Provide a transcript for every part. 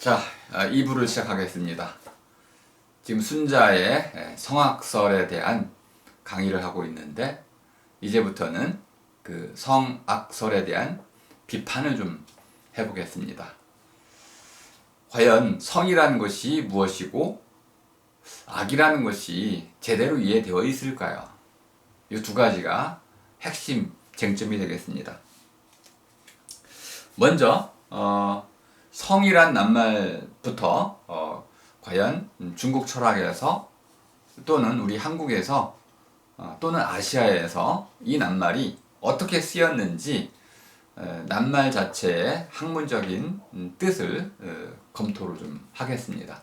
자, 2부를 시작하겠습니다. 지금 순자의 성악설에 대한 강의를 하고 있는데, 이제부터는 그 성악설에 대한 비판을 좀 해보겠습니다. 과연 성이라는 것이 무엇이고 악이라는 것이 제대로 이해되어 있을까요? 이 두 가지가 핵심 쟁점이 되겠습니다. 먼저 성이란 낱말부터 과연 중국 철학에서 또는 우리 한국에서 또는 아시아에서 이 낱말이 어떻게 쓰였는지 낱말 자체의 학문적인 뜻을 검토를 좀 하겠습니다.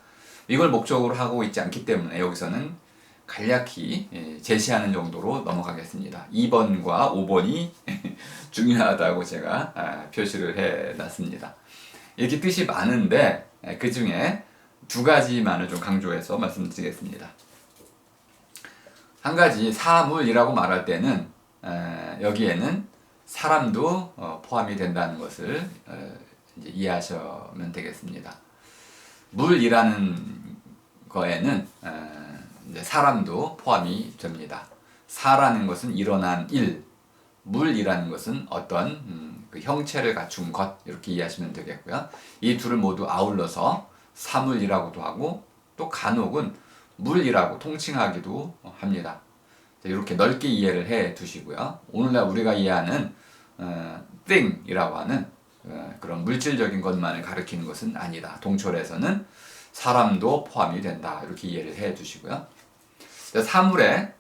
이걸 목적으로 하고 있지 않기 때문에 여기서는 간략히 제시하는 정도로 넘어가겠습니다. 2번과 5번이 중요하다고 제가 표시를 해놨습니다. 이렇게 뜻이 많은데 그 중에 두 가지만을 좀 강조해서 말씀드리겠습니다. 한 가지 사물이라고 말할 때는 여기에는 사람도 포함이 된다는 것을 이제 이해하시면 되겠습니다. 물이라는 거에는 이제 사람도 포함이 됩니다. 사라는 것은 일어난 일, 물이라는 것은 어떤 그 형체를 갖춘 것, 이렇게 이해하시면 되겠고요. 이 둘을 모두 아울러서 사물이라고도 하고 또 간혹은 물이라고 통칭하기도 합니다. 이렇게 넓게 이해를 해 두시고요. 오늘날 우리가 이해하는 thing이라고 하는 그런 물질적인 것만을 가리키는 것은 아니다. 동철에서는 사람도 포함이 된다. 이렇게 이해를 해 두시고요. 사물의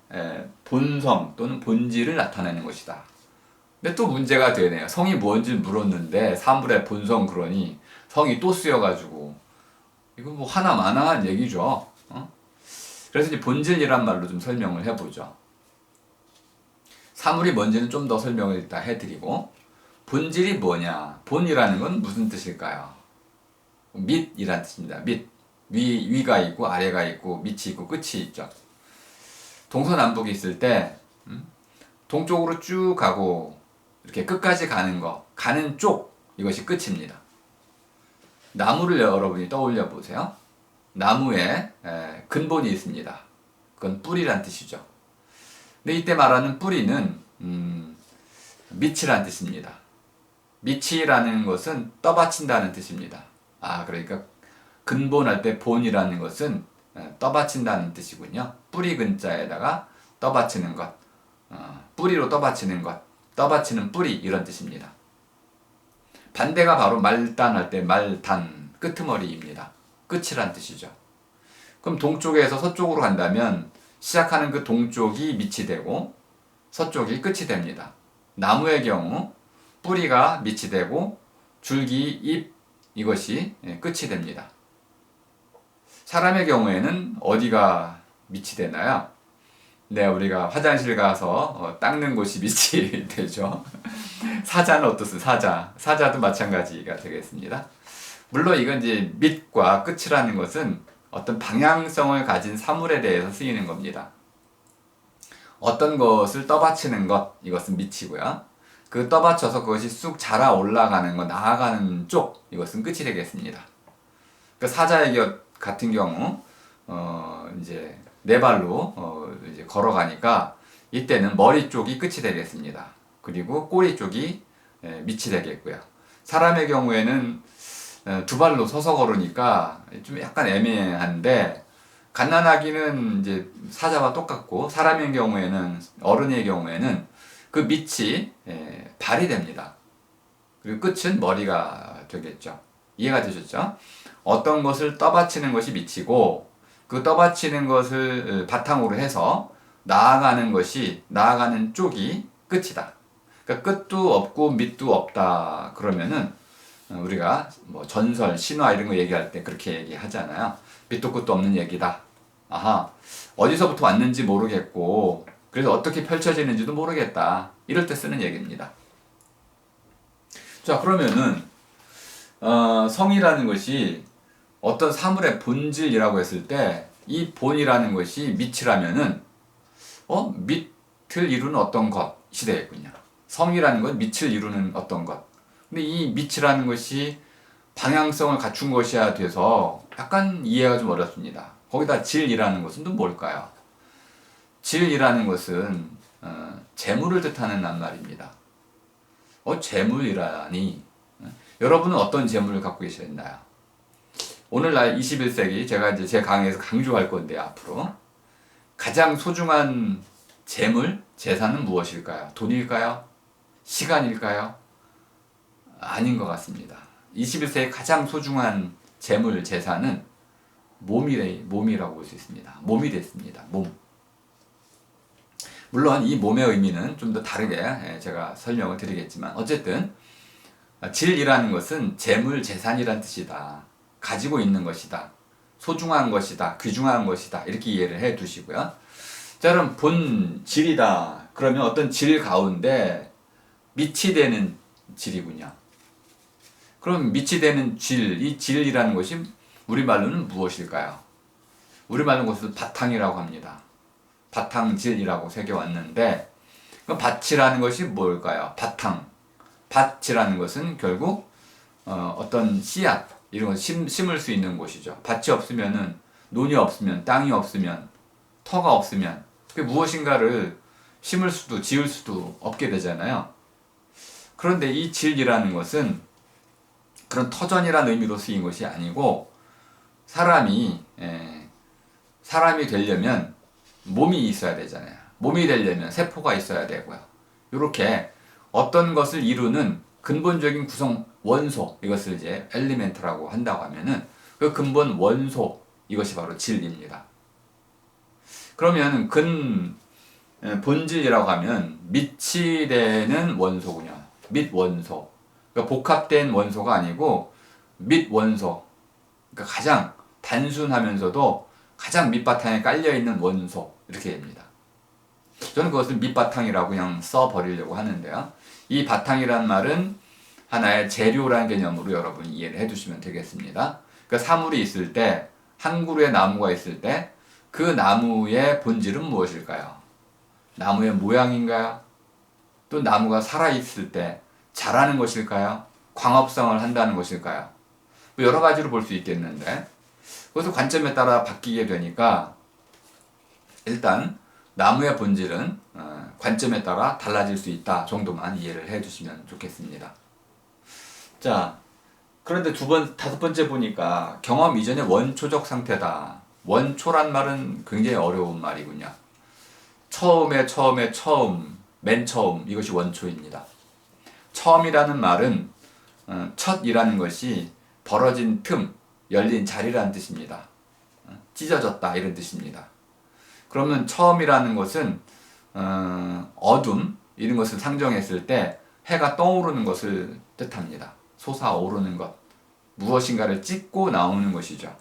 본성 또는 본질을 나타내는 것이다. 근데 또 문제가 되네요. 성이 뭔지 물었는데 사물의 본성 그러니 성이 또 쓰여가지고 이거 뭐 하나마나한 얘기죠. 그래서 이제 본질이란 말로 좀 설명을 해보죠. 사물이 뭔지는 좀 더 설명을 일단 해드리고, 본질이 뭐냐? 본이라는 건 무슨 뜻일까요? 밑이란 뜻입니다. 밑. 위가 있고 아래가 있고 밑이 있고 끝이 있죠. 동서남북이 있을 때 동쪽으로 쭉 가고 이렇게 끝까지 가는 거, 가는 쪽, 이것이 끝입니다. 나무를 여러분이 떠올려 보세요. 나무에 근본이 있습니다. 그건 뿌리란 뜻이죠. 근데 이때 말하는 뿌리는 밑이란 뜻입니다. 밑이라는 것은 떠받친다는 뜻입니다. 그러니까 근본할 때 본이라는 것은 떠받친다는 뜻이군요. 뿌리 근자에다가 떠받치는 것, 뿌리로 떠받치는 것, 떠받치는 뿌리, 이런 뜻입니다. 반대가 바로 말단할 때 말단, 끄트머리입니다. 끝이란 뜻이죠. 그럼 동쪽에서 서쪽으로 간다면 시작하는 그 동쪽이 밑이 되고 서쪽이 끝이 됩니다. 나무의 경우 뿌리가 밑이 되고 줄기, 잎, 이것이 끝이 됩니다. 사람의 경우에는 어디가 밑이 되나요? 네, 우리가 화장실 가서 닦는 곳이 밑이 되죠. 사자는 어떻습니까? 사자도 마찬가지가 되겠습니다. 물론 이건 이제 밑과 끝이라는 것은 어떤 방향성을 가진 사물에 대해서 쓰이는 겁니다. 어떤 것을 떠받치는 것, 이것은 밑이고요. 그 떠받쳐서 그것이 쑥 자라 올라가는 것, 나아가는 쪽, 이것은 끝이 되겠습니다. 그 사자의 같은 경우 이제 네 발로 이제 걸어가니까 이때는 머리 쪽이 끝이 되겠습니다. 그리고 꼬리 쪽이 밑이 되겠고요. 사람의 경우에는 두 발로 서서 걸으니까 좀 약간 애매한데, 갓난아기는 이제 사자와 똑같고 사람의 경우에는, 어른의 경우에는 그 밑이 발이 됩니다. 그리고 끝은 머리가 되겠죠. 이해가 되셨죠? 어떤 것을 떠받치는 것이 밑이고 그 떠받치는 것을 바탕으로 해서 나아가는 것이, 나아가는 쪽이 끝이다. 그러니까 끝도 없고 밑도 없다 그러면은 우리가 뭐 전설, 신화 이런 거 얘기할 때 그렇게 얘기하잖아요. 밑도 끝도 없는 얘기다. 어디서부터 왔는지 모르겠고 그래서 어떻게 펼쳐지는지도 모르겠다. 이럴 때 쓰는 얘기입니다. 자, 그러면은 성이라는 것이 어떤 사물의 본질이라고 했을 때 이 본이라는 것이 밑이라면은 밑을 이루는 어떤 것이 되겠군요. 성이라는 건 밑을 이루는 어떤 것. 근데 이 밑이라는 것이 방향성을 갖춘 것이야 돼서 약간 이해가 좀 어렵습니다. 거기다 질이라는 것은 또 뭘까요? 질이라는 것은 재물을 뜻하는 낱말입니다. 재물이라니. 여러분은 어떤 재물을 갖고 계셨나요? 오늘날 21세기 제가 이제 제 강의에서 강조할 건데 앞으로 가장 소중한 재물, 재산은 무엇일까요? 돈일까요? 시간일까요? 아닌 것 같습니다. 21세기 가장 소중한 재물, 재산은 몸이라고 볼 수 있습니다. 몸이 됐습니다. 몸. 물론 이 몸의 의미는 좀 더 다르게 제가 설명을 드리겠지만 어쨌든 질이라는 것은 재물, 재산이란 뜻이다. 가지고 있는 것이다. 소중한 것이다. 귀중한 것이다. 이렇게 이해를 해 두시고요. 자, 그럼 본질이다. 그러면 어떤 질 가운데 밑이 되는 질이군요. 그럼 밑이 되는 질, 이 질이라는 것이 우리말로는 무엇일까요? 우리말로는 그것을 바탕이라고 합니다. 바탕질이라고 새겨왔는데 그럼 밭이라는 것이 뭘까요? 바탕. 밭이라는 것은 결국 어떤 씨앗 이런 거 심을 수 있는 곳이죠. 밭이 없으면은 논이 없으면 땅이 없으면 터가 없으면 그 무엇인가를 심을 수도 지을 수도 없게 되잖아요. 그런데 이 질이라는 것은 그런 터전이라는 의미로 쓰인 것이 아니고 사람이 되려면 몸이 있어야 되잖아요. 몸이 되려면 세포가 있어야 되고요. 이렇게 어떤 것을 이루는 근본적인 구성 원소, 이것을 이제 엘리멘트라고 한다고 하면은 그 근본 원소, 이것이 바로 질입니다. 그러면 본질이라고 하면 밑이 되는 원소군요. 밑원소. 그러니까 복합된 원소가 아니고 밑원소. 그러니까 가장 단순하면서도 가장 밑바탕에 깔려있는 원소. 이렇게 됩니다. 저는 그것을 밑바탕이라고 그냥 써버리려고 하는데요. 이 바탕이란 말은 하나의 재료라는 개념으로 여러분이 이해를 해두시면 되겠습니다. 그러니까 사물이 있을 때, 한 그루의 나무가 있을 때, 그 나무의 본질은 무엇일까요? 나무의 모양인가요? 또 나무가 살아있을 때 자라는 것일까요? 광합성을 한다는 것일까요? 뭐 여러 가지로 볼 수 있겠는데, 그것도 관점에 따라 바뀌게 되니까, 일단, 나무의 본질은 관점에 따라 달라질 수 있다 정도만 이해를 해 주시면 좋겠습니다. 자, 그런데 다섯 번째 보니까 경험 이전의 원초적 상태다. 원초란 말은 굉장히 어려운 말이군요. 처음, 맨 처음, 이것이 원초입니다. 처음이라는 말은 첫이라는 것이 벌어진 틈, 열린 자리라는 뜻입니다. 찢어졌다 이런 뜻입니다. 그러면 처음이라는 것은 어둠 이런 것을 상정했을 때 해가 떠오르는 것을 뜻합니다. 솟아오르는 것, 무엇인가를 찍고 나오는 것이죠.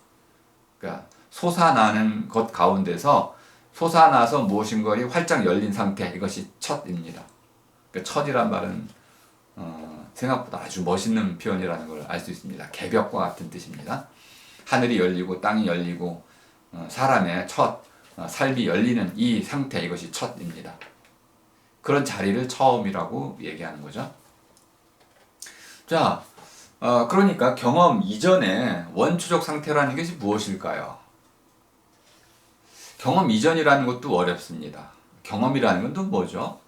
그러니까 솟아나는 것 가운데서 솟아나서 무엇인가가 활짝 열린 상태, 이것이 첫입니다. 그러니까 첫이란 말은 생각보다 아주 멋있는 표현이라는 걸 알 수 있습니다. 개벽과 같은 뜻입니다. 하늘이 열리고 땅이 열리고 사람의 첫 삶이 열리는 이 상태, 이것이 첫입니다. 그런 자리를 처음이라고 얘기하는 거죠. 자, 그러니까 경험 이전의 원초적 상태라는 것이 무엇일까요? 경험 이전이라는 것도 어렵습니다. 경험이라는 건 또 뭐죠?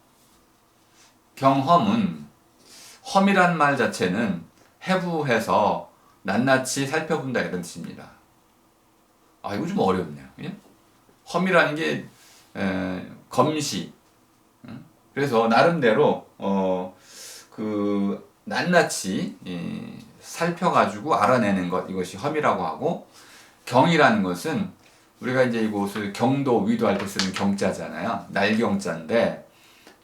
경험은 험이란 말 자체는 해부해서 낱낱이 살펴본다 이런 뜻입니다. 이거 좀 어렵네요. 그냥? 험이라는 게 검시. 그래서 나름대로 낱낱이 살펴가지고 알아내는 것, 이것이 험이라고 하고, 경이라는 것은 우리가 이제 이곳을 경도, 위도할 때 쓰는 경자잖아요. 날경자인데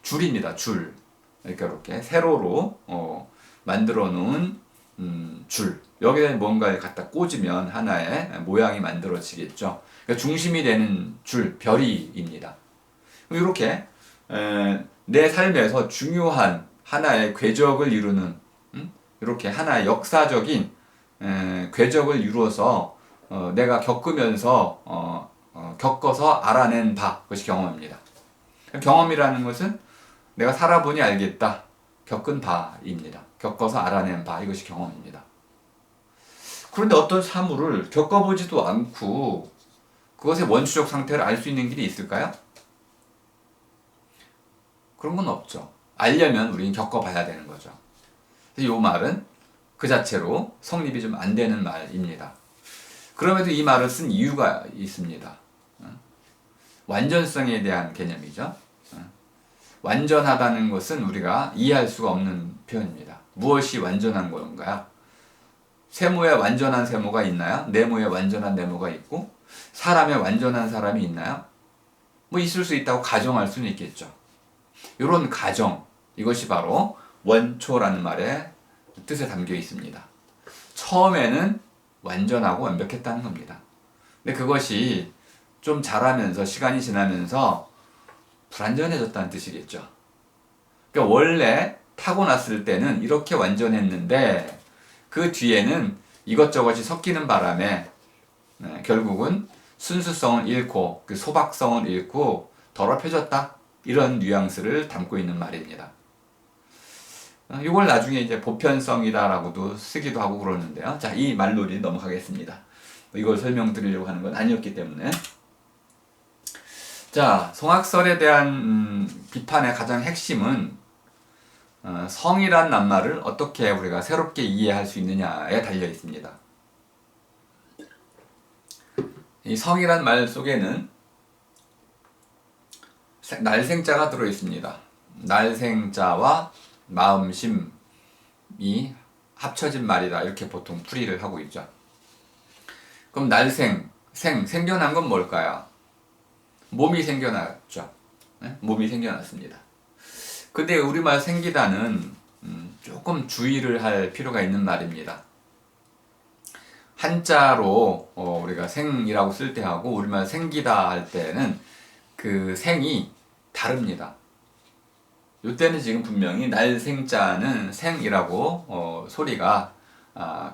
줄입니다. 줄. 그러니까 이렇게 세로로 만들어 놓은 줄. 여기에 뭔가를 갖다 꽂으면 하나의 모양이 만들어지겠죠. 그러니까 중심이 되는 줄, 별이입니다. 이렇게 내 삶에서 중요한 하나의 궤적을 이루는 이렇게 하나의 역사적인 궤적을 이루어서 내가 겪으면서 겪어서 알아낸 바, 그것이 경험입니다. 경험이라는 것은 내가 살아보니 알겠다, 겪은 바입니다. 겪어서 알아낸 바, 이것이 경험입니다. 그런데 어떤 사물을 겪어보지도 않고 그것의 원초적 상태를 알 수 있는 길이 있을까요? 그런 건 없죠. 알려면 우리는 겪어봐야 되는 거죠. 이 말은 그 자체로 성립이 좀 안 되는 말입니다. 그럼에도 이 말을 쓴 이유가 있습니다. 완전성에 대한 개념이죠. 완전하다는 것은 우리가 이해할 수가 없는 표현입니다. 무엇이 완전한 건가요? 세모에 완전한 세모가 있나요? 네모에 완전한 네모가 있고 사람에 완전한 사람이 있나요? 뭐 있을 수 있다고 가정할 수는 있겠죠. 이런 가정, 이것이 바로 원초라는 말의 뜻에 담겨 있습니다. 처음에는 완전하고 완벽했다는 겁니다. 근데 그것이 좀 자라면서 시간이 지나면서 불완전해졌다는 뜻이겠죠. 그러니까 원래 타고났을 때는 이렇게 완전했는데 그 뒤에는 이것저것이 섞이는 바람에 결국은 순수성을 잃고 그 소박성을 잃고 더럽혀졌다. 이런 뉘앙스를 담고 있는 말입니다. 이걸 나중에 이제 보편성이다라고도 쓰기도 하고 그러는데요. 자, 이 말놀이 넘어가겠습니다. 이걸 설명드리려고 하는 건 아니었기 때문에. 자, 성악설에 대한 비판의 가장 핵심은 성이란 낱말을 어떻게 우리가 새롭게 이해할 수 있느냐에 달려 있습니다. 이 성이란 말 속에는 날생자가 들어 있습니다. 날생자와 마음심이 합쳐진 말이다. 이렇게 보통 풀이를 하고 있죠. 그럼 생겨난 건 뭘까요? 몸이 생겨났죠. 네? 몸이 생겨났습니다. 근데 우리말 생기다는 조금 주의를 할 필요가 있는 말입니다. 한자로 우리가 생이라고 쓸 때하고 우리말 생기다 할 때는 그 생이 다릅니다. 이때는 지금 분명히 날생자는 생이라고 소리가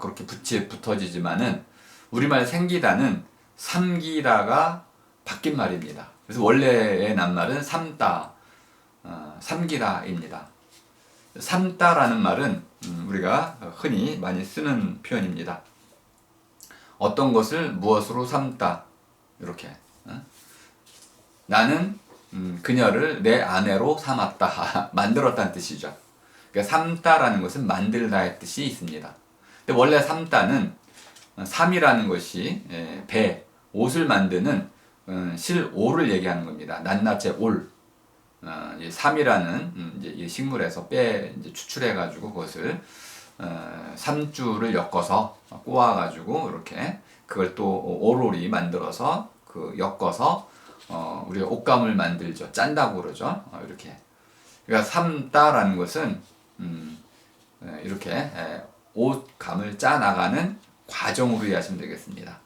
그렇게 붙어지지만은 우리말 생기다는 삼기다가 바뀐 말입니다. 그래서 원래의 낱말은 삼다, 삼기다입니다. 삼다라는 말은 우리가 흔히 많이 쓰는 표현입니다. 어떤 것을 무엇으로 삼다 이렇게 나는 그녀를 내 아내로 삼았다 만들었다는 뜻이죠. 그러니까 삼다라는 것은 만들다의 뜻이 있습니다. 근데 원래 삼다는 삼이라는 것이 배, 옷을 만드는 실오를 얘기하는 겁니다. 낱낱의 올. 삼이라는 이제 식물에서 이제 추출해가지고 그것을 삼주를 엮어서 꼬아가지고 이렇게 그걸 또 오롤이 만들어서 그 엮어서 우리가 옷감을 만들죠. 짠다고 그러죠. 이렇게. 그러니까 삼다라는 것은 이렇게 옷감을 짜 나가는 과정으로 이해하시면 되겠습니다.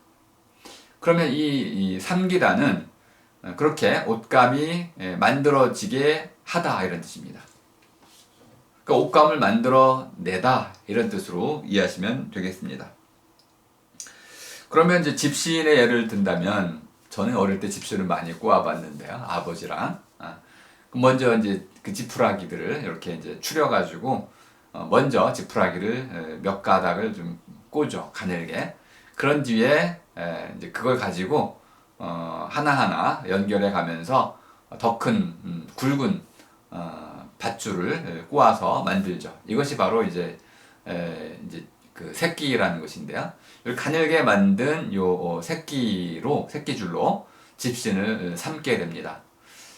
그러면 이 삼기다는 그렇게 옷감이 만들어지게 하다 이런 뜻입니다. 그러니까 옷감을 만들어내다 이런 뜻으로 이해하시면 되겠습니다. 그러면 이제 집신의 예를 든다면 저는 어릴 때 집신을 많이 꼬아봤는데요. 아버지랑 먼저 이제 그 지푸라기들을 이렇게 이제 추려가지고 먼저 지푸라기를 몇 가닥을 좀 꽂죠. 가늘게. 그런 뒤에 이제 그걸 가지고 하나하나 연결해 가면서 더 큰 굵은 밧줄을 꼬아서 만들죠. 이것이 바로 이제 그 새끼라는 것인데요. 가늘게 만든 요 새끼줄로 집신을 삶게 됩니다.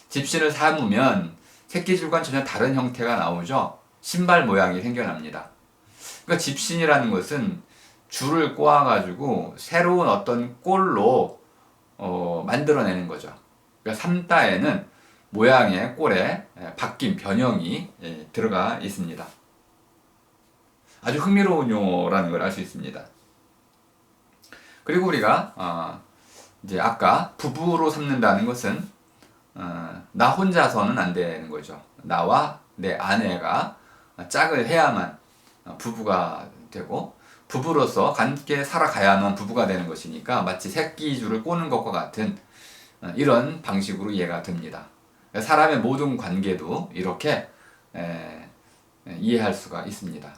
집신을 삶으면 새끼줄과는 전혀 다른 형태가 나오죠. 신발 모양이 생겨납니다. 그러니까 집신이라는 것은 줄을 꼬아가지고 새로운 어떤 꼴로 만들어내는 거죠. 그러니까 삼다에는 모양의 꼴에 바뀐 변형이 들어가 있습니다. 아주 흥미로운 용어라는 걸 알 수 있습니다. 그리고 우리가 이제 아까 부부로 삼는다는 것은 나 혼자서는 안 되는 거죠. 나와 내 아내가 짝을 해야만 부부가 되고 부부로서 함께 살아가야만 부부가 되는 것이니까 마치 새끼줄을 꼬는 것과 같은 이런 방식으로 이해가 됩니다. 사람의 모든 관계도 이렇게 이해할 수가 있습니다.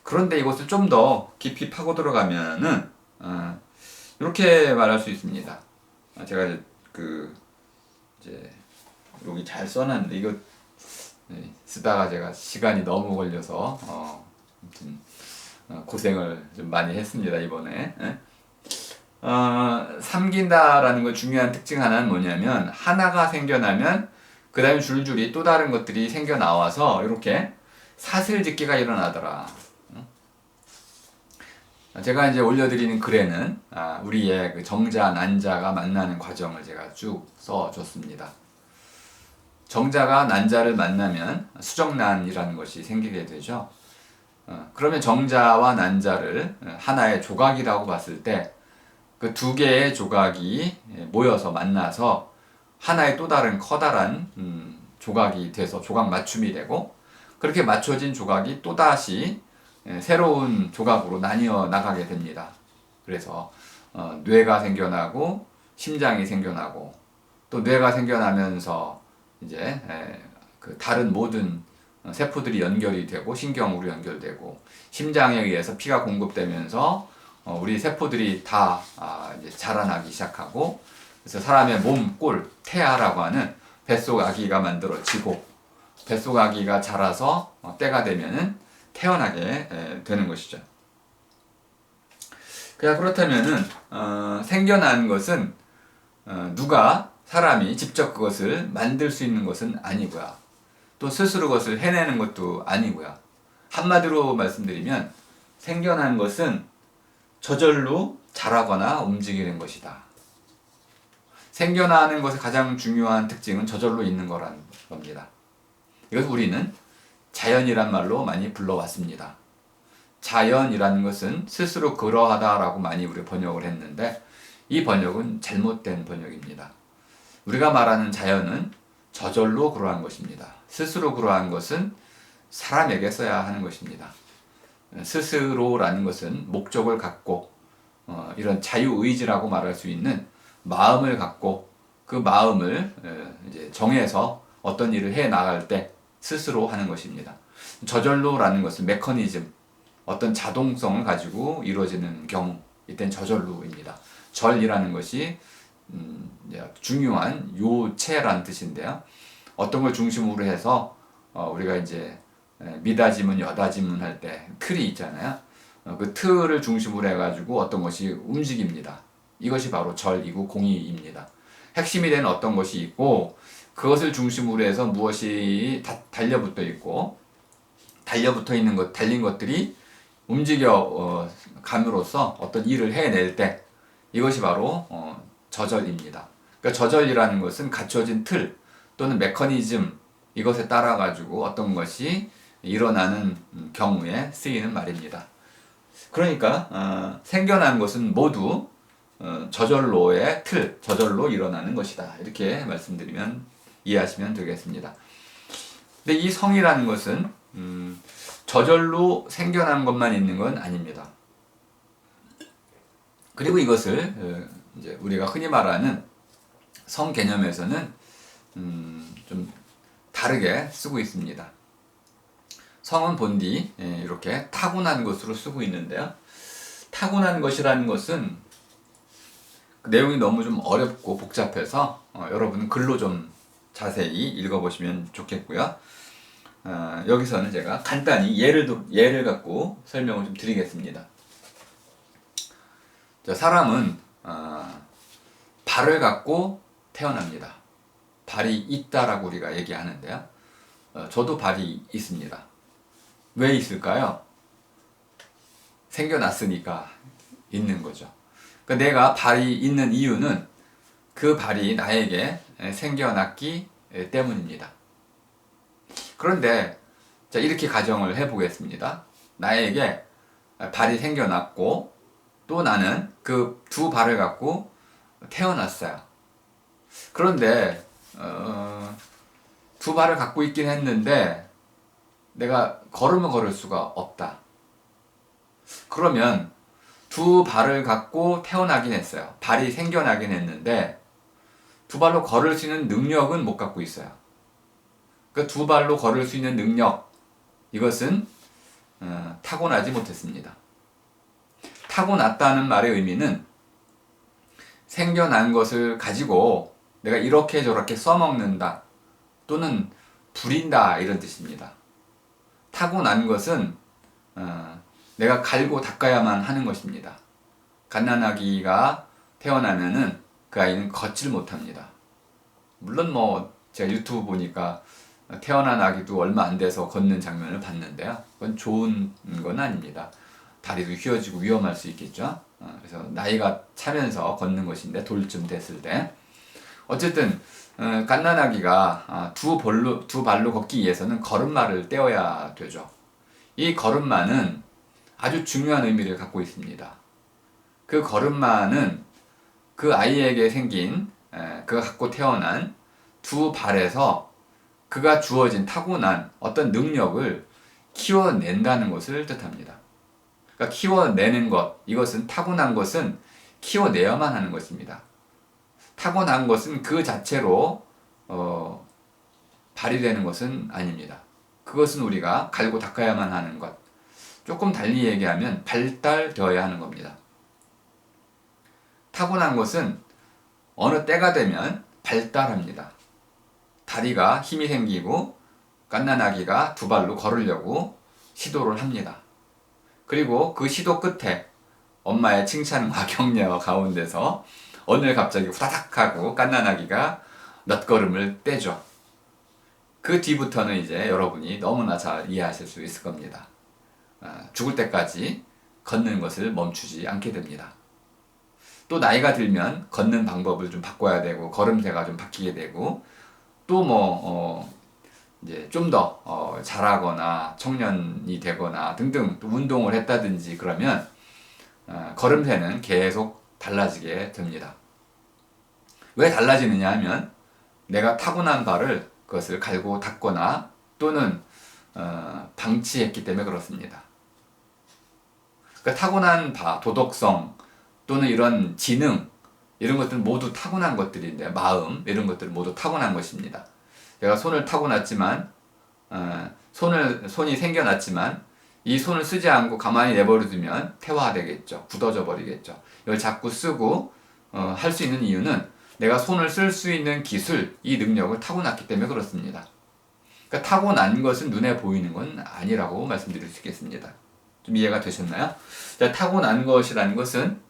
그런데 이것을 좀 더 깊이 파고 들어가면은 이렇게 말할 수 있습니다. 제가 이제 여기 잘 써놨는데 이거 쓰다가 제가 시간이 너무 걸려서 아무튼 고생을 좀 많이 했습니다 이번에. 삼긴다라는 거 중요한 특징 하나는 뭐냐면 하나가 생겨나면 그 다음에 줄줄이 또 다른 것들이 생겨나와서 이렇게 사슬짓기가 일어나더라. 제가 이제 올려드리는 글에는 우리의 그 정자, 난자가 만나는 과정을 제가 쭉 써줬습니다. 정자가 난자를 만나면 수정난이라는 것이 생기게 되죠. 그러면 정자와 난자를 하나의 조각이라고 봤을 때 그 두 개의 조각이 모여서 만나서 하나의 또 다른 커다란 조각이 돼서 조각 맞춤이 되고 그렇게 맞춰진 조각이 또다시 새로운 조각으로 나뉘어 나가게 됩니다. 그래서 뇌가 생겨나고 심장이 생겨나고 또 뇌가 생겨나면서 이제 그 다른 모든 세포들이 연결이 되고 신경으로 연결되고 심장에 의해서 피가 공급되면서 우리 세포들이 다 이제 자라나기 시작하고 그래서 사람의 몸, 꼴, 태아라고 하는 뱃속 아기가 만들어지고 뱃속 아기가 자라서 때가 되면은 태어나게 되는 것이죠. 그렇다면은 생겨난 것은 누가 사람이 직접 그것을 만들 수 있는 것은 아니고요. 또 스스로 그것을 해내는 것도 아니고요. 한마디로 말씀드리면 생겨난 것은 저절로 자라거나 움직이는 것이다. 생겨나는 것의 가장 중요한 특징은 저절로 있는 거라는 겁니다. 이것을 우리는 자연이란 말로 많이 불러왔습니다. 자연이라는 것은 스스로 그러하다라고 많이 우리 번역을 했는데 이 번역은 잘못된 번역입니다. 우리가 말하는 자연은 저절로 그러한 것입니다. 스스로 그러한 것은 사람에게 써야 하는 것입니다. 스스로라는 것은 목적을 갖고 이런 자유의지라고 말할 수 있는 마음을 갖고 그 마음을 이제 정해서 어떤 일을 해 나갈 때 스스로 하는 것입니다. 저절로라는 것은 메커니즘, 어떤 자동성을 가지고 이루어지는 경우, 이때는 저절로입니다. 절이라는 것이 중요한 요체라는 뜻인데요. 어떤 걸 중심으로 해서 우리가 이제 미다지문, 여다지문 할 때 틀이 있잖아요. 그 틀을 중심으로 해가지고 어떤 것이 움직입니다. 이것이 바로 절이고 공의입니다. 핵심이 되는 어떤 것이 있고 그것을 중심으로 해서 무엇이 달려붙어 있고 달려붙어 있는 것, 달린 것들이 움직여 감으로써 어떤 일을 해낼 때 이것이 바로 저절입니다. 그러니까 저절이라는 것은 갖춰진 틀 또는 메커니즘 이것에 따라 가지고 어떤 것이 일어나는 경우에 쓰이는 말입니다. 그러니까 생겨난 것은 모두 저절로의 틀, 저절로 일어나는 것이다. 이렇게 말씀드리면 이해하시면 되겠습니다. 근데 이 성이라는 것은 저절로 생겨난 것만 있는 건 아닙니다. 그리고 이것을 이제 우리가 흔히 말하는 성 개념에서는 좀 다르게 쓰고 있습니다. 성은 본디 이렇게 타고난 것으로 쓰고 있는데요. 타고난 것이라는 것은 그 내용이 너무 좀 어렵고 복잡해서 여러분 글로 좀 자세히 읽어보시면 좋겠고요. 여기서는 제가 간단히 예를 갖고 설명을 좀 드리겠습니다. 자, 사람은 발을 갖고 태어납니다. 발이 있다라고 우리가 얘기하는데요. 저도 발이 있습니다. 왜 있을까요? 생겨났으니까 있는 거죠. 그러니까 내가 발이 있는 이유는 그 발이 나에게 생겨났기 때문입니다. 그런데 자, 이렇게 가정을 해보겠습니다. 나에게 발이 생겨났고 또 나는 그 두 발을 갖고 태어났어요. 그런데 두 발을 갖고 있긴 했는데 내가 걸으면 걸을 수가 없다. 그러면 두 발을 갖고 태어나긴 했어요. 발이 생겨나긴 했는데 두 발로 걸을 수 있는 능력은 못 갖고 있어요. 그 두 발로 걸을 수 있는 능력, 이것은 타고나지 못했습니다. 타고났다는 말의 의미는 생겨난 것을 가지고 내가 이렇게 저렇게 써먹는다 또는 부린다 이런 뜻입니다. 타고난 것은 내가 갈고 닦아야만 하는 것입니다. 갓난아기가 태어나면은 그 아이는 걷질 못합니다. 물론 뭐 제가 유튜브 보니까 태어난 아기도 얼마 안 돼서 걷는 장면을 봤는데요. 그건 좋은 건 아닙니다. 다리도 휘어지고 위험할 수 있겠죠. 그래서 나이가 차면서 걷는 것인데 돌쯤 됐을 때 어쨌든 갓난아기가 두 발로 걷기 위해서는 걸음마를 떼어야 되죠. 이 걸음마는 아주 중요한 의미를 갖고 있습니다. 그 걸음마는 그 아이에게 생긴 그가 갖고 태어난 두 발에서 그가 주어진 타고난 어떤 능력을 키워낸다는 것을 뜻합니다. 그러니까 키워내는 것, 이것은 타고난 것은 키워내야만 하는 것입니다. 타고난 것은 그 자체로 발휘되는 것은 아닙니다. 그것은 우리가 갈고 닦아야만 하는 것. 조금 달리 얘기하면 발달되어야 하는 겁니다. 타고난 것은 어느 때가 되면 발달합니다. 다리가 힘이 생기고 갓난아기가 두 발로 걸으려고 시도를 합니다. 그리고 그 시도 끝에 엄마의 칭찬과 격려 가운데서 어느 날 갑자기 후다닥 하고 갓난아기가 몇 걸음을 떼죠. 그 뒤부터는 이제 여러분이 너무나 잘 이해하실 수 있을 겁니다. 죽을 때까지 걷는 것을 멈추지 않게 됩니다. 또 나이가 들면 걷는 방법을 좀 바꿔야 되고 걸음새가 좀 바뀌게 되고 또 이제 좀 더 잘하거나 청년이 되거나 등등 또 운동을 했다든지 그러면 걸음새는 계속 달라지게 됩니다. 왜 달라지느냐 하면 내가 타고난 발을 그것을 갈고 닦거나 또는 방치했기 때문에 그렇습니다. 그러니까 타고난 도덕성 또는 이런 지능 이런 것들은 모두 타고난 것들인데 마음 이런 것들은 모두 타고난 것입니다. 내가 손을 타고났지만 손이 생겨났지만 이 손을 쓰지 않고 가만히 내버려두면 퇴화되겠죠. 굳어져 버리겠죠. 이걸 자꾸 쓰고 할 수 있는 이유는 내가 손을 쓸 수 있는 기술, 이 능력을 타고났기 때문에 그렇습니다. 그러니까 타고난 것은 눈에 보이는 건 아니라고 말씀드릴 수 있겠습니다. 좀 이해가 되셨나요? 자, 타고난 것이라는 것은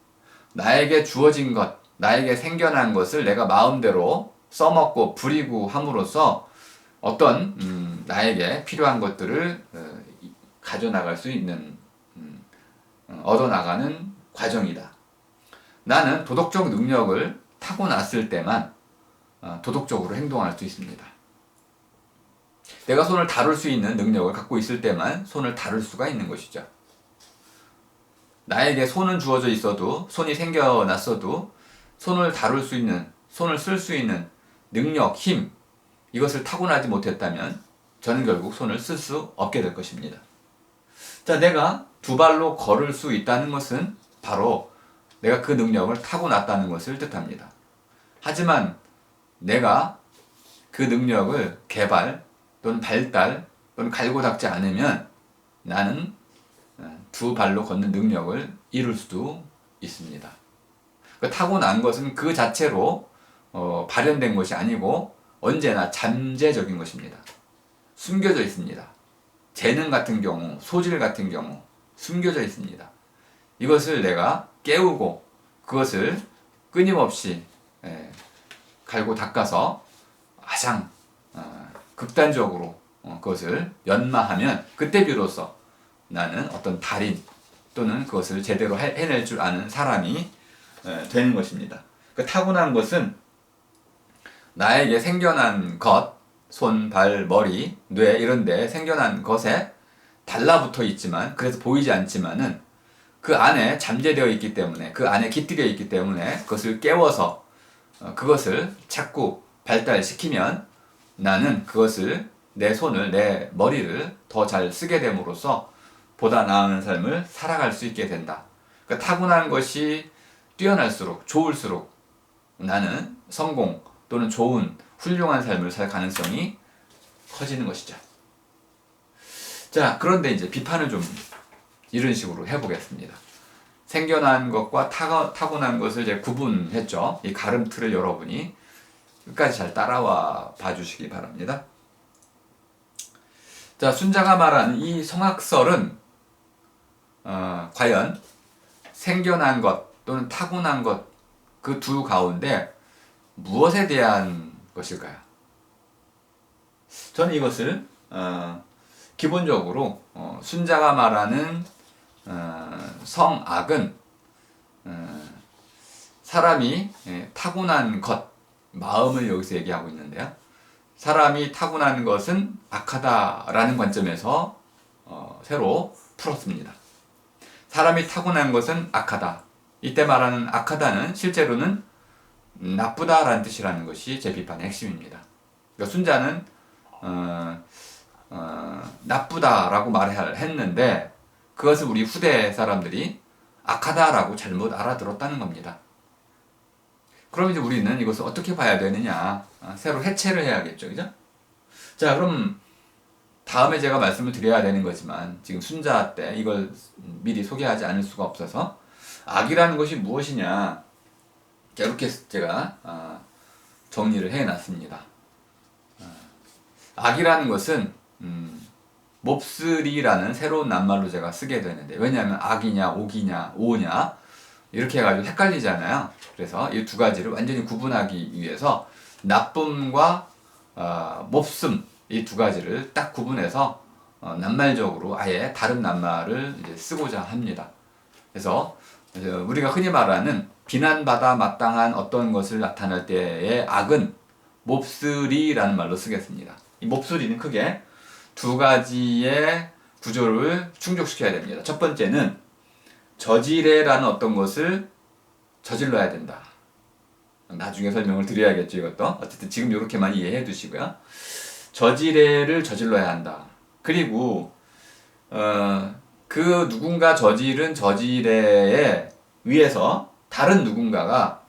나에게 주어진 것, 나에게 생겨난 것을 내가 마음대로 써먹고 부리고 함으로써 어떤 나에게 필요한 것들을 가져나갈 수 있는 얻어나가는 과정이다. 나는 도덕적 능력을 타고났을 때만 도덕적으로 행동할 수 있습니다. 내가 손을 다룰 수 있는 능력을 갖고 있을 때만 손을 다룰 수가 있는 것이죠. 나에게 손은 주어져 있어도 손이 생겨났어도 손을 다룰 수 있는, 손을 쓸 수 있는 능력, 힘 이것을 타고나지 못했다면 저는 결국 손을 쓸 수 없게 될 것입니다. 자, 내가 두 발로 걸을 수 있다는 것은 바로 내가 그 능력을 타고났다는 것을 뜻합니다. 하지만 내가 그 능력을 개발 또는 발달 또는 갈고 닦지 않으면 나는 두 발로 걷는 능력을 이룰 수도 있습니다. 타고난 것은 그 자체로 발현된 것이 아니고 언제나 잠재적인 것입니다. 숨겨져 있습니다. 재능 같은 경우, 소질 같은 경우 숨겨져 있습니다. 이것을 내가 깨우고 그것을 끊임없이 갈고 닦아서 가장 극단적으로 그것을 연마하면 그때 비로소 나는 어떤 달인 또는 그것을 제대로 해낼 줄 아는 사람이 되는 것입니다. 그 타고난 것은 나에게 생겨난 것, 손, 발, 머리, 뇌 이런 데 생겨난 것에 달라붙어 있지만 그래서 보이지 않지만은 그 안에 잠재되어 있기 때문에 그 안에 깃들여 있기 때문에 그것을 깨워서 그것을 자꾸 발달시키면 나는 그것을 내 손을 내 머리를 더 잘 쓰게 됨으로써 보다 나은 삶을 살아갈 수 있게 된다. 그러니까 타고난 것이 뛰어날수록 좋을수록 나는 성공 또는 좋은 훌륭한 삶을 살 가능성이 커지는 것이죠. 자, 그런데 이제 비판을 좀 이런 식으로 해보겠습니다. 생겨난 것과 타고난 것을 이제 구분했죠. 이 가름틀을 여러분이 끝까지 잘 따라와 봐주시기 바랍니다. 자, 순자가 말하는 이 성악설은 과연 생겨난 것 또는 타고난 것 그 두 가운데 무엇에 대한 것일까요? 저는 이것을 기본적으로 순자가 말하는 성악은 사람이 타고난 것, 마음을 여기서 얘기하고 있는데요. 사람이 타고난 것은 악하다라는 관점에서 새로 풀었습니다. 사람이 타고난 것은 악하다. 이때 말하는 악하다는 실제로는 나쁘다라는 뜻이라는 것이 제 비판의 핵심입니다. 그러니까 순자는 나쁘다라고 말을 했는데 그것을 우리 후대 사람들이 악하다라고 잘못 알아들었다는 겁니다. 그럼 이제 우리는 이것을 어떻게 봐야 되느냐? 새로 해체를 해야겠죠, 그죠? 자, 그럼 다음에 제가 말씀을 드려야 되는 거지만 지금 순자 때 이걸 미리 소개하지 않을 수가 없어서 악이라는 것이 무엇이냐? 자, 이렇게 제가 정리를 해놨습니다. 악이라는 것은 몹쓸이라는 새로운 낱말로 제가 쓰게 되는데 왜냐하면 악이냐 옥이냐 오냐 이렇게 해가지고 헷갈리잖아요. 그래서 이 두 가지를 완전히 구분하기 위해서 나쁨과 몹씀 이 두 가지를 딱 구분해서 낱말적으로 아예 다른 낱말을 이제 쓰고자 합니다. 그래서 우리가 흔히 말하는 비난받아 마땅한 어떤 것을 나타낼 때의 악은 몹쓸이라는 말로 쓰겠습니다. 이 몹쓸이는 크게 두 가지의 구조를 충족시켜야 됩니다. 첫 번째는 저지레라는 어떤 것을 저질러야 된다. 나중에 설명을 드려야겠죠, 이것도. 어쨌든 지금 이렇게만 이해해 두시고요. 저지레를 저질러야 한다. 그리고 그 누군가 저지른 저지레에 의해서 다른 누군가가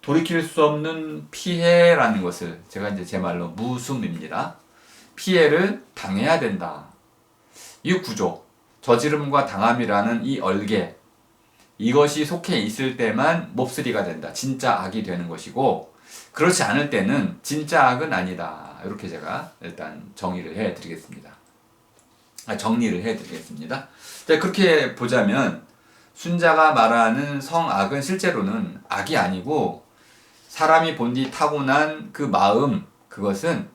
돌이킬 수 없는 피해라는 것을 제가 이제 제 말로 무숨입니다. 피해를 당해야 된다. 이 구조, 저지름과 당함이라는 이 얼개, 이것이 속해 있을 때만 몹쓸이가 된다. 진짜 악이 되는 것이고 그렇지 않을 때는 진짜 악은 아니다. 이렇게 제가 일단 정리를 해드리겠습니다. 자, 그렇게 보자면 순자가 말하는 성악은 실제로는 악이 아니고 사람이 본디 타고난 그 마음, 그것은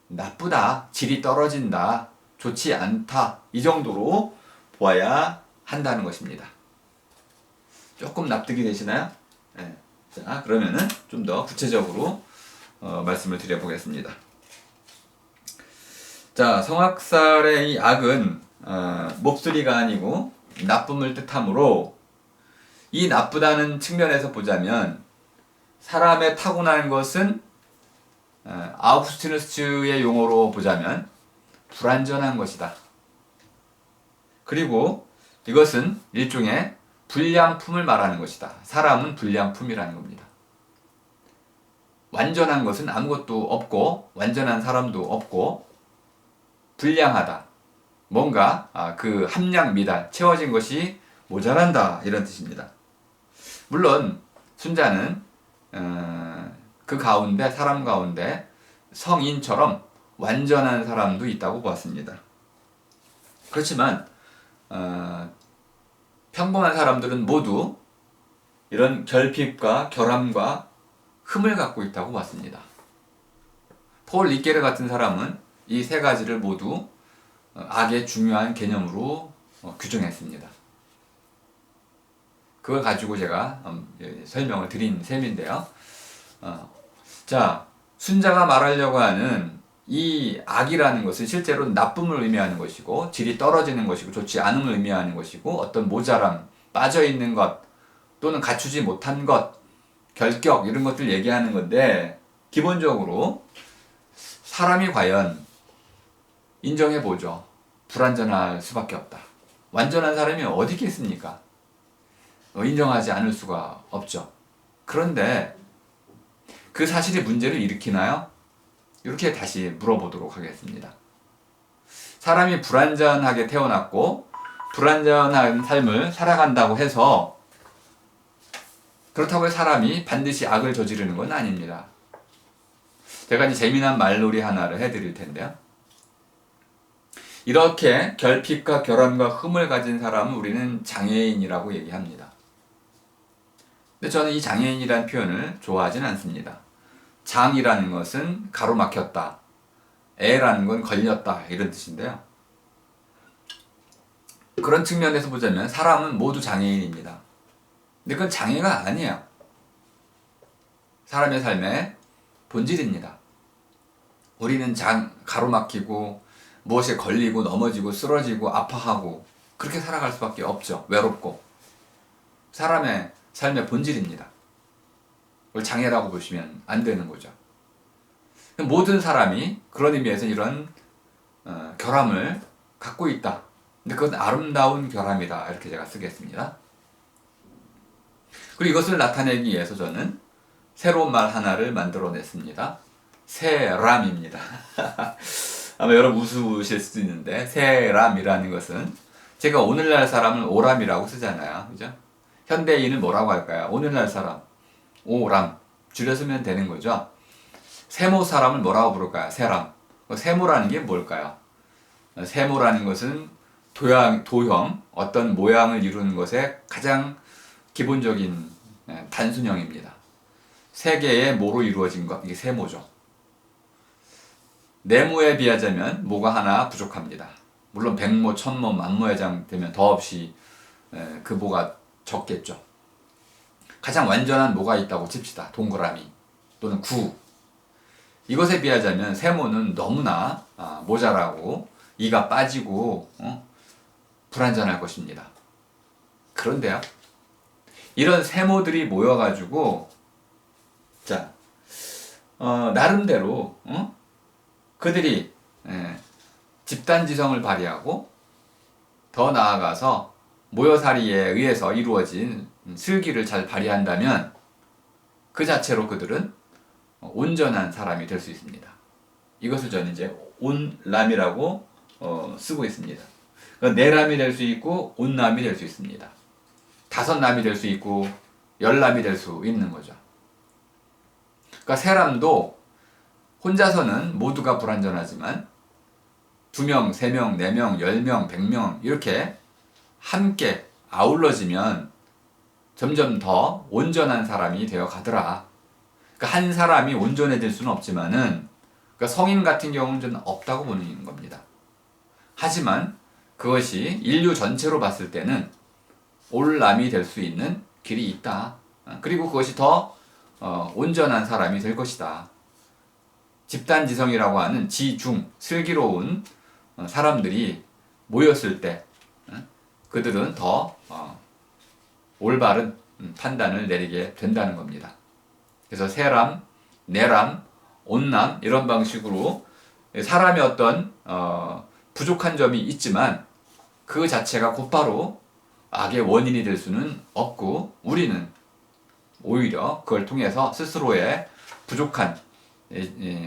나쁘다, 질이 떨어진다, 좋지 않다, 이 정도로 보아야 한다는 것입니다. 조금 납득이 되시나요? 네. 자, 그러면은 좀 더 구체적으로 말씀을 드려보겠습니다. 자, 성악설의 이 악은 몹쓸이가 아니고 나쁨을 뜻하므로 이 나쁘다는 측면에서 보자면 사람의 타고난 것은 아우구스티누스의 용어로 보자면 불완전한 것이다. 그리고 이것은 일종의 불량품을 말하는 것이다. 사람은 불량품이라는 겁니다. 완전한 것은 아무것도 없고 완전한 사람도 없고 불량하다. 뭔가 그 함량 미달, 채워진 것이 모자란다 이런 뜻입니다. 물론 순자는 그 가운데 사람 가운데 성인처럼 완전한 사람도 있다고 보았습니다. 그렇지만 평범한 사람들은 모두 이런 결핍과 결함과 흠을 갖고 있다고 봤습니다. 폴 리게르 같은 사람은 이 세 가지를 모두 악의 중요한 개념으로 규정했습니다. 그걸 가지고 제가 설명을 드린 셈인데요. 자, 순자가 말하려고 하는 이 악이라는 것은 실제로 나쁨을 의미하는 것이고 질이 떨어지는 것이고 좋지 않음을 의미하는 것이고 어떤 모자람, 빠져있는 것 또는 갖추지 못한 것, 결격 이런 것들 얘기하는 건데 기본적으로 사람이 과연 인정해보죠. 불완전할 수밖에 없다. 완전한 사람이 어디 있겠습니까? 인정하지 않을 수가 없죠. 그런데 그 사실이 문제를 일으키나요? 이렇게 다시 물어보도록 하겠습니다. 사람이 불완전하게 태어났고 불완전한 삶을 살아간다고 해서 그렇다고 해서 사람이 반드시 악을 저지르는 건 아닙니다. 제가 이제 재미난 말놀이 하나를 해드릴 텐데요. 이렇게 결핍과 결함과 흠을 가진 사람은 우리는 장애인이라고 얘기합니다. 근데 저는 이 장애인이라는 표현을 좋아하진 않습니다. 장이라는 것은 가로막혔다. 애라는 건 걸렸다. 이런 뜻인데요. 그런 측면에서 보자면 사람은 모두 장애인입니다. 근데 그건 장애가 아니에요. 사람의 삶의 본질입니다. 우리는 가로막히고 무엇에 걸리고 넘어지고 쓰러지고 아파하고 그렇게 살아갈 수밖에 없죠. 외롭고. 사람의 삶의 본질입니다. 그걸 장애라고 보시면 안 되는 거죠. 모든 사람이 그런 의미에서 이런 결함을 갖고 있다. 근데 그건 아름다운 결함이다. 이렇게 제가 쓰겠습니다. 그리고 이것을 나타내기 위해서 저는 새로운 말 하나를 만들어냈습니다. 세람입니다. 아마 여러분 웃으실 수도 있는데 세람이라는 것은 제가 오늘날 사람을 오람이라고 쓰잖아요. 그죠? 현대인은 뭐라고 할까요? 오늘날 사람 오람 줄여 쓰면 되는 거죠. 세모 사람을 뭐라고 부를까요? 세람. 세모라는 게 뭘까요? 세모라는 것은 도형, 어떤 모양을 이루는 것의 가장 기본적인 단순형입니다. 세 개의 모로 이루어진 것, 이게 세모죠. 네모에 비하자면 모가 하나 부족합니다. 물론 백모, 천모, 만모의 장 되면 더없이 그 모가 적겠죠. 가장 완전한 모가 있다고 칩시다. 동그라미 또는 구. 이것에 비하자면 세모는 너무나 모자라고 이가 빠지고 불완전할 것입니다. 그런데요, 이런 세모들이 모여가지고 나름대로 그들이 집단지성을 발휘하고 더 나아가서 모여살이에 의해서 이루어진 슬기를 잘 발휘한다면 그 자체로 그들은 온전한 사람이 될 수 있습니다. 이것을 저는 이제 온람이라고 쓰고 있습니다. 네람이 될 수 있고 온람이 될 수 있습니다. 5람이 될 수 있고 10람이 될 수 있는 거죠. 그러니까 세람도 혼자서는 모두가 불완전하지만 2명, 3명, 4명, 10명, 100명 이렇게 함께 아울러지면 점점 더 온전한 사람이 되어 가더라. 그러니까 한 사람이 온전해질 수는 없지만은 그러니까 성인 같은 경우는 저는 없다고 보는 겁니다. 하지만 그것이 인류 전체로 봤을 때는 올람이 될 수 있는 길이 있다. 그리고 그것이 더 온전한 사람이 될 것이다. 집단지성이라고 하는 지중, 슬기로운 사람들이 모였을 때 그들은 더 올바른 판단을 내리게 된다는 겁니다. 그래서 세람, 네람, 온람 이런 방식으로 사람의 어떤 부족한 점이 있지만 그 자체가 곧바로 악의 원인이 될 수는 없고 우리는 오히려 그걸 통해서 스스로의 부족한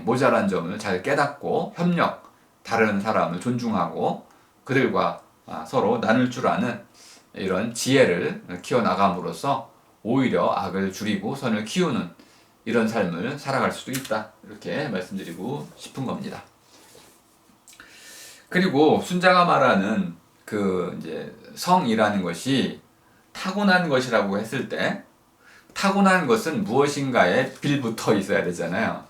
모자란 점을 잘 깨닫고 협력, 다른 사람을 존중하고 그들과 서로 나눌 줄 아는 이런 지혜를 키워나감으로써 오히려 악을 줄이고 선을 키우는 이런 삶을 살아갈 수도 있다. 이렇게 말씀드리고 싶은 겁니다. 그리고 순자가 말하는 그 이제 성이라는 것이 타고난 것이라고 했을 때 타고난 것은 무엇인가에 빌붙어 있어야 되잖아요.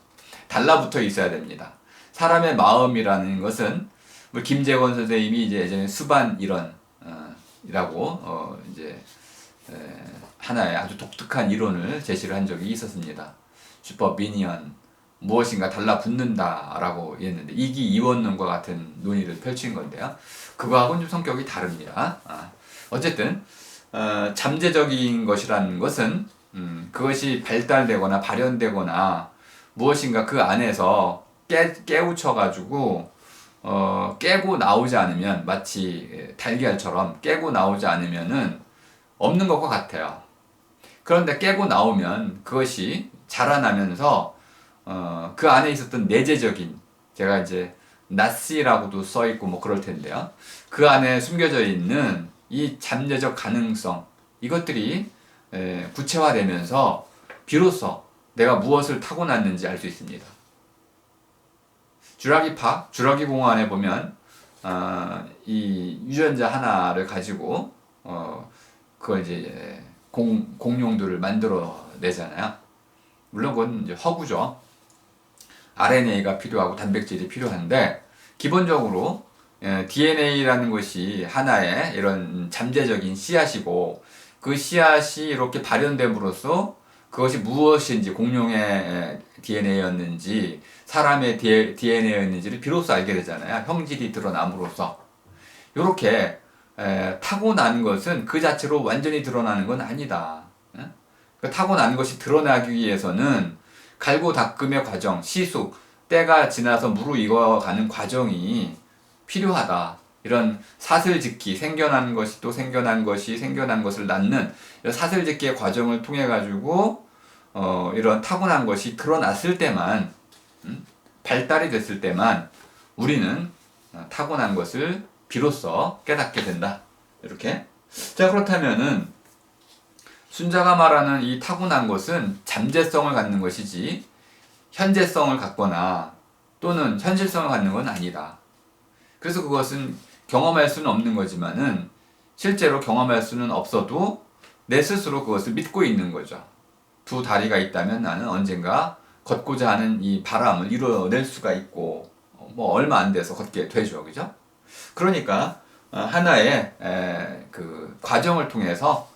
달라붙어 있어야 됩니다. 사람의 마음이라는 것은 김재권 선생님이 이제 예전에 수반 이론이라고 이제 하나의 아주 독특한 이론을 제시를 한 적이 있었습니다. 슈퍼비니언 무엇인가 달라붙는다라고 했는데 이기이원론과 같은 논의를 펼친 건데요. 그거하고는 좀 성격이 다릅니다. 어쨌든 잠재적인 것이라는 것은 그것이 발달되거나 발현되거나 무엇인가 그 안에서 깨우쳐가지고 깨고 나오지 않으면 마치 달걀처럼 깨고 나오지 않으면은 없는 것과 같아요. 그런데 깨고 나오면 그것이 자라나면서 그 안에 있었던 내재적인 제가 이제 나시라고도 써 있고 뭐 그럴 텐데요. 그 안에 숨겨져 있는 이 잠재적 가능성, 이것들이 구체화되면서 비로소 내가 무엇을 타고났는지 알 수 있습니다. 주라기 공원에 보면 이 유전자 하나를 가지고 그걸 이제 공룡들을 만들어 내잖아요. 물론 그건 이제 허구죠. RNA가 필요하고 단백질이 필요한데 기본적으로 DNA라는 것이 하나의 이런 잠재적인 씨앗이고 그 씨앗이 이렇게 발현됨으로써 그것이 무엇인지 공룡의 DNA였는지 사람의 DNA였는지를 비로소 알게 되잖아요. 형질이 드러남으로써. 이렇게 타고난 것은 그 자체로 완전히 드러나는 건 아니다. 그 타고난 것이 드러나기 위해서는 갈고 닦음의 과정, 시숙, 때가 지나서 무르익어가는 과정이 필요하다. 이런 사슬짓기, 생겨난 것이 또 생겨난 것이 생겨난 것을 낳는 이런 사슬짓기의 과정을 통해 가지고 이런 타고난 것이 드러났을 때만 발달이 됐을 때만 우리는 타고난 것을 비로소 깨닫게 된다. 이렇게. 자, 그렇다면은 순자가 말하는 이 타고난 것은 잠재성을 갖는 것이지 현재성을 갖거나 또는 현실성을 갖는 건 아니다. 그래서 그것은 경험할 수는 없는 거지만은 실제로 경험할 수는 없어도 내 스스로 그것을 믿고 있는 거죠. 두 다리가 있다면 나는 언젠가 걷고자 하는 이 바람을 이뤄낼 수가 있고 뭐 얼마 안 돼서 걷게 되죠. 그죠? 그러니까 하나의 그 과정을 통해서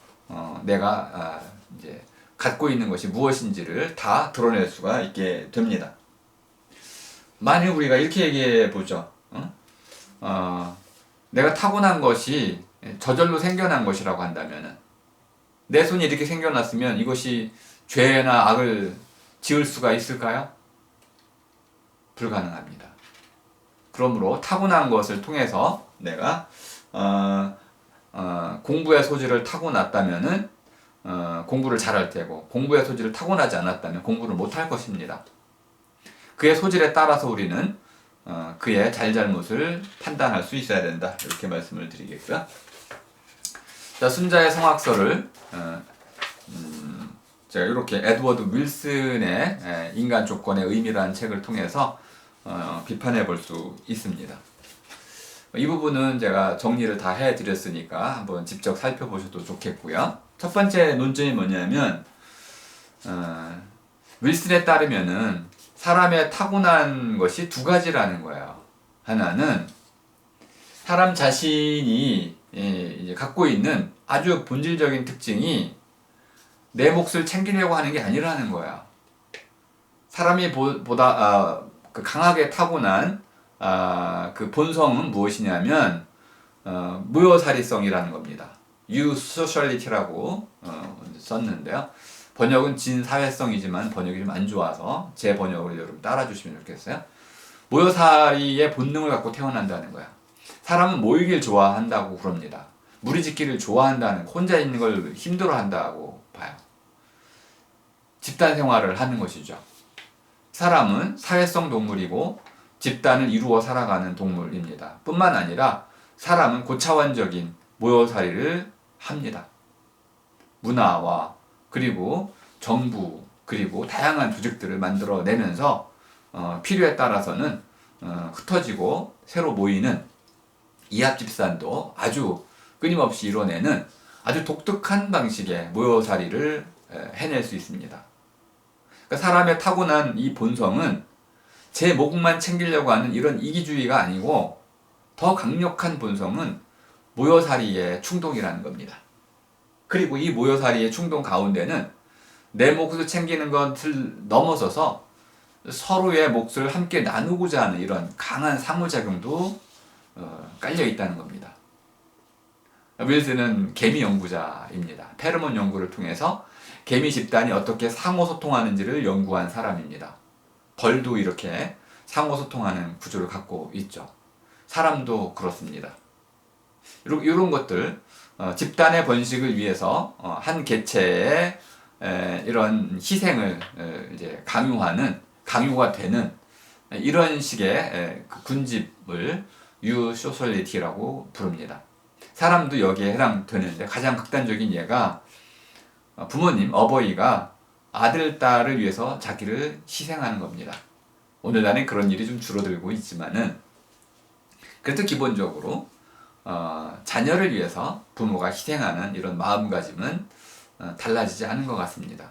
내가 이제 갖고 있는 것이 무엇인지를 다 드러낼 수가 있게 됩니다. 만약 우리가 이렇게 얘기해 보죠. 내가 타고난 것이 저절로 생겨난 것이라고 한다면은 내 손이 이렇게 생겨났으면 이것이 죄나 악을 지을 수가 있을까요? 불가능합니다. 그러므로 타고난 것을 통해서 내가 공부의 소질을 타고났다면은 공부를 잘할 테고 공부의 소질을 타고나지 않았다면 공부를 못할 것입니다. 그의 소질에 따라서 우리는 그의 잘잘못을 판단할 수 있어야 된다. 이렇게 말씀을 드리겠고요. 자, 순자의 성악설을 제가 이렇게 에드워드 윌슨의 인간 조건의 의미라는 책을 통해서 비판해 볼 수 있습니다. 이 부분은 제가 정리를 다 해드렸으니까 한번 직접 살펴보셔도 좋겠고요. 첫 번째 논점이 뭐냐면 윌슨에 따르면은 사람의 타고난 것이 두 가지라는 거예요. 하나는 사람 자신이 이제 갖고 있는 아주 본질적인 특징이 내 몫을 챙기려고 하는 게 아니라는 거야. 사람이 보다 그 강하게 타고난 그 본성은 무엇이냐면 무효사리성이라는 겁니다. 유소셜리티라고 썼는데요. 번역은 진사회성이지만 번역이 좀 안 좋아서 제 번역을 여러분 따라주시면 좋겠어요. 모여살이의 본능을 갖고 태어난다는 거야. 사람은 모이길 좋아한다고 그럽니다. 무리짓기를 좋아한다는, 혼자 있는 걸 힘들어한다고 봐요. 집단 생활을 하는 것이죠. 사람은 사회성 동물이고 집단을 이루어 살아가는 동물입니다. 뿐만 아니라 사람은 고차원적인 모여살이를 합니다. 문화와 그리고 정부 그리고 다양한 조직들을 만들어내면서 필요에 따라서는 흩어지고 새로 모이는 이합집산도 아주 끊임없이 이뤄내는 아주 독특한 방식의 모여살이를 해낼 수 있습니다. 그러니까 사람의 타고난 이 본성은 제 몫만 챙기려고 하는 이런 이기주의가 아니고 더 강력한 본성은 모여살이의 충동이라는 겁니다. 그리고 이 모여살이의 충동 가운데는 내 몫을 챙기는 것을 넘어서서 서로의 몫을 함께 나누고자 하는 이런 강한 상호작용도 깔려 있다는 겁니다. 윌슨은 개미 연구자입니다. 페로몬 연구를 통해서 개미 집단이 어떻게 상호소통하는지를 연구한 사람입니다. 벌도 이렇게 상호소통하는 구조를 갖고 있죠. 사람도 그렇습니다. 이런 것들 집단의 번식을 위해서 한 개체의 이런 희생을 이제 강요가 되는 이런 식의 그 군집을 유소셜리티라고 부릅니다. 사람도 여기에 해당되는데 가장 극단적인 예가 부모님, 어버이가 아들, 딸을 위해서 자기를 희생하는 겁니다. 오늘날엔 그런 일이 좀 줄어들고 있지만은 그래도 기본적으로 자녀를 위해서 부모가 희생하는 이런 마음가짐은 달라지지 않은 것 같습니다.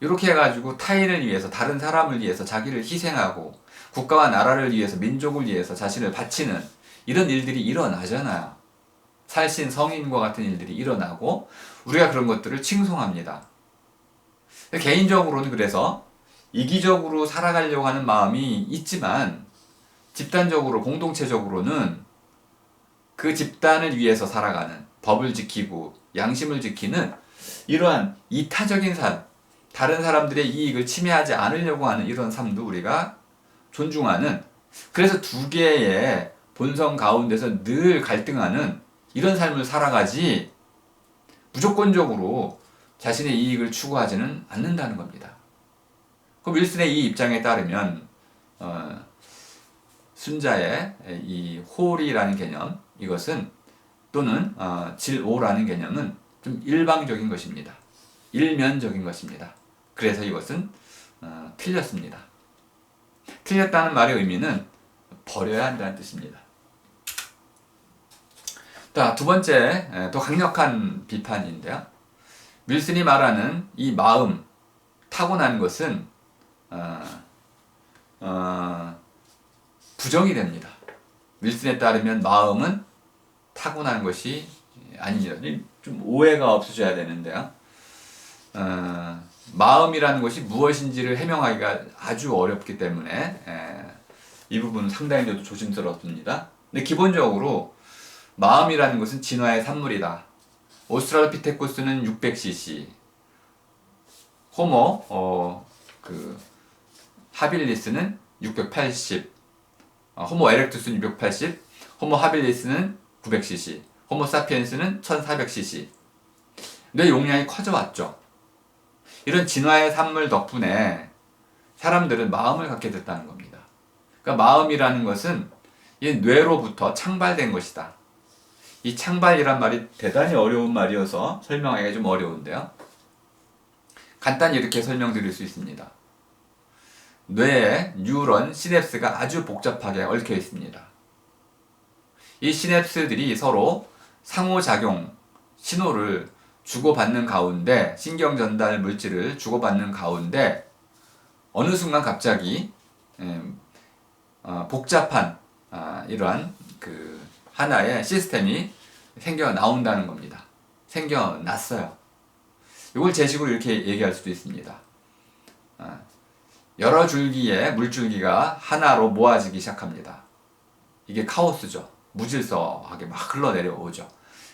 이렇게 해가지고 타인을 위해서, 다른 사람을 위해서 자기를 희생하고 국가와 나라를 위해서, 민족을 위해서 자신을 바치는 이런 일들이 일어나잖아요. 살신 성인과 같은 일들이 일어나고 우리가 그런 것들을 칭송합니다. 개인적으로는 그래서 이기적으로 살아가려고 하는 마음이 있지만 집단적으로, 공동체적으로는 그 집단을 위해서 살아가는, 법을 지키고 양심을 지키는 이러한 이타적인 삶, 다른 사람들의 이익을 침해하지 않으려고 하는 이런 삶도 우리가 존중하는, 그래서 두 개의 본성 가운데서 늘 갈등하는 이런 삶을 살아가지 무조건적으로 자신의 이익을 추구하지는 않는다는 겁니다. 그 윌슨의 이 입장에 따르면 순자의 이 홀이라는 개념, 이것은 또는 질오라는 개념은 좀 일방적인 것입니다. 일면적인 것입니다. 그래서 이것은 틀렸습니다. 틀렸다는 말의 의미는 버려야 한다는 뜻입니다. 자, 두 번째, 더 강력한 비판인데요. 윌슨이 말하는 이 마음, 타고난 것은 부정이 됩니다. 윌슨에 따르면 마음은 타고난 것이 아닙니다. 좀 오해가 없어져야 되는데요. 마음이라는 것이 무엇인지를 해명하기가 아주 어렵기 때문에 이 부분은 상당히 저도 조심스럽습니다. 근데 기본적으로 마음이라는 것은 진화의 산물이다. 오스트랄로피테쿠스는 600cc, 호모 하빌리스는 680, 호모 에렉투스는 680, 호모 하빌리스는 900cc, 호모 사피엔스는 1400cc. 뇌 용량이 커져왔죠. 이런 진화의 산물 덕분에 사람들은 마음을 갖게 됐다는 겁니다. 그러니까 마음이라는 것은 이 뇌로부터 창발된 것이다. 이 창발이란 말이 대단히 어려운 말이어서 설명하기가 좀 어려운데요. 간단히 이렇게 설명드릴 수 있습니다. 뇌에 뉴런, 시냅스가 아주 복잡하게 얽혀 있습니다. 이 시냅스들이 서로 상호작용, 신호를 주고받는 가운데, 신경 전달 물질을 주고받는 가운데 어느 순간 갑자기 복잡한 이러한 그 하나의 시스템이 생겨 나온다는 겁니다. 생겨났어요. 이걸 제식으로 이렇게 얘기할 수도 있습니다. 여러 줄기의 물줄기가 하나로 모아지기 시작합니다. 이게 카오스죠. 무질서하게 막 흘러내려오죠.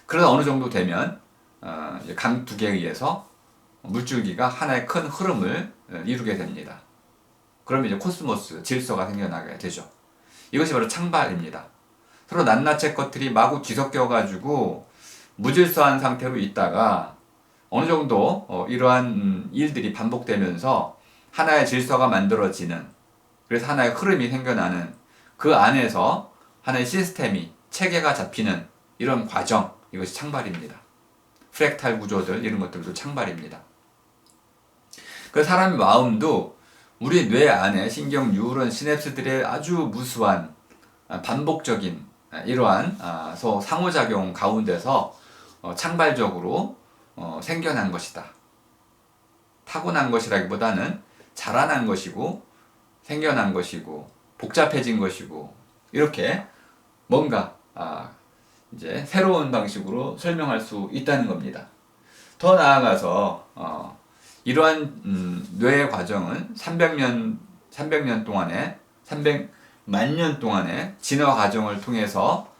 그러다 어느 정도 되면 강 두 개에 의해서 물줄기가 하나의 큰 흐름을 이루게 됩니다. 그러면 이제 코스모스, 질서가 생겨나게 되죠. 이것이 바로 창발입니다. 서로 낱낱의 것들이 마구 뒤섞여가지고 무질서한 상태로 있다가 어느 정도 이러한 일들이 반복되면서 하나의 질서가 만들어지는, 그래서 하나의 흐름이 생겨나는, 그 안에서 하나의 시스템이, 체계가 잡히는 이런 과정, 이것이 창발입니다. 프랙탈 구조들, 이런 것들도 창발입니다. 그 사람의 마음도 우리 뇌 안에 신경 뉴런 시냅스들의 아주 무수한 반복적인 이러한 상호작용 가운데서 창발적으로 생겨난 것이다. 타고난 것이라기보다는 자라난 것이고 생겨난 것이고 복잡해진 것이고, 이렇게 뭔가 이제 새로운 방식으로 설명할 수 있다는 겁니다. 더 나아가서 이러한 뇌의 과정은 300년 동안의 300만 년 동안의 진화 과정을 통해서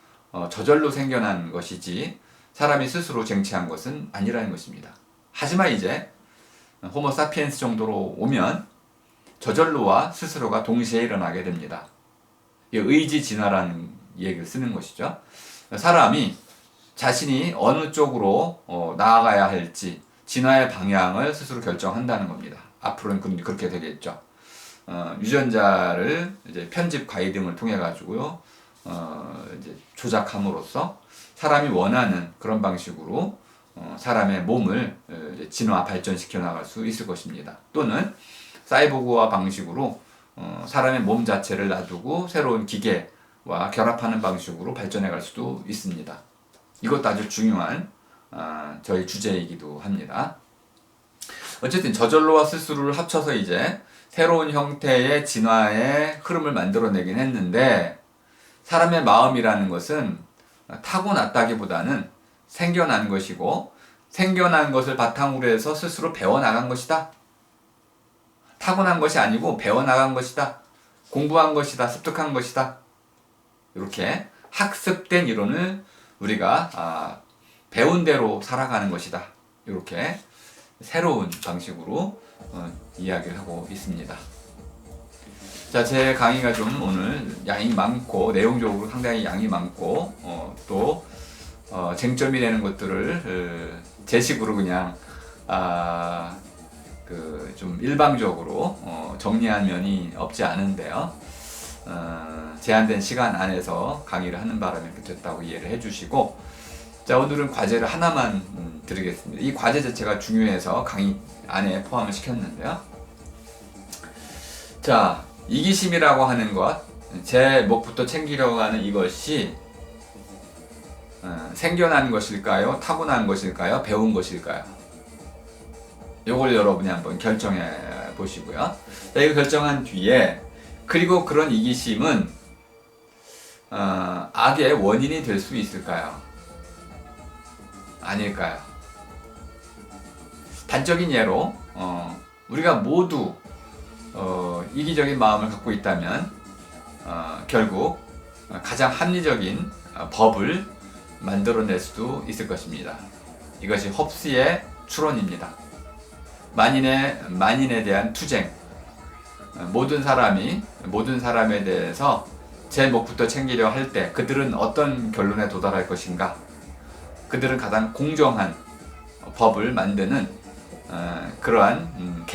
저절로 생겨난 것이지 사람이 스스로 쟁취한 것은 아니라는 것입니다. 하지만 이제 호모 사피엔스 정도로 오면 저절로와 스스로가 동시에 일어나게 됩니다. 의지 진화라는 얘기를 쓰는 것이죠. 사람이 자신이 어느 쪽으로 나아가야 할지 진화의 방향을 스스로 결정한다는 겁니다. 앞으로는 그렇게 되겠죠. 유전자를 이제 편집 과이 등을 통해 가지고요, 이제 조작함으로써 사람이 원하는 그런 방식으로 사람의 몸을 이제 진화 발전시켜 나갈 수 있을 것입니다. 또는 사이보그화 방식으로 사람의 몸 자체를 놔두고 새로운 기계와 결합하는 방식으로 발전해 갈 수도 있습니다. 이것도 아주 중요한 저희 주제이기도 합니다. 어쨌든 저절로와 스스로를 합쳐서 이제 새로운 형태의 진화의 흐름을 만들어내긴 했는데, 사람의 마음이라는 것은 타고났다기보다는 생겨난 것이고, 생겨난 것을 바탕으로 해서 스스로 배워나간 것이다. 타고난 것이 아니고 배워나간 것이다. 공부한 것이다. 습득한 것이다. 이렇게 학습된 이론을 우리가 배운 대로 살아가는 것이다. 이렇게 새로운 방식으로 이야기를 하고 있습니다. 자, 제 강의가 좀 오늘 양이 많고 내용적으로 상당히 양이 많고 또 쟁점이 되는 것들을 제 식으로 그냥 좀 일방적으로 정리한 면이 없지 않은데요. 제한된 시간 안에서 강의를 하는 바람에 이렇게 됐다고 이해를 해주시고, 자, 오늘은 과제를 하나만 드리겠습니다. 이 과제 자체가 중요해서 강의 안에 포함을 시켰는데요. 자, 이기심이라고 하는 것, 제 목부터 챙기려고 하는 이것이 생겨난 것일까요? 타고난 것일까요? 배운 것일까요? 요걸 여러분이 한번 결정해 보시고요. 자, 이거 결정한 뒤에, 그리고 그런 이기심은 악의 원인이 될 수 있을까요? 아닐까요? 단적인 예로 우리가 모두 이기적인 마음을 갖고 있다면 결국 가장 합리적인 법을 만들어낼 수도 있을 것입니다. 이것이 홉스의 추론입니다. 만인에 대한 투쟁. 모든 사람에 대해서 제 몫부터 챙기려 할 때 그들은 어떤 결론에 도달할 것인가? 그들은 가장 공정한 법을 만드는 그러한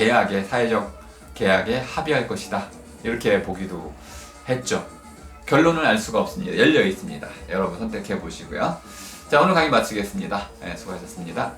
사회적 계약에 합의할 것이다. 이렇게 보기도 했죠. 결론을 알 수가 없습니다. 열려 있습니다. 여러분 선택해 보시고요. 자, 오늘 강의 마치겠습니다. 네, 수고하셨습니다.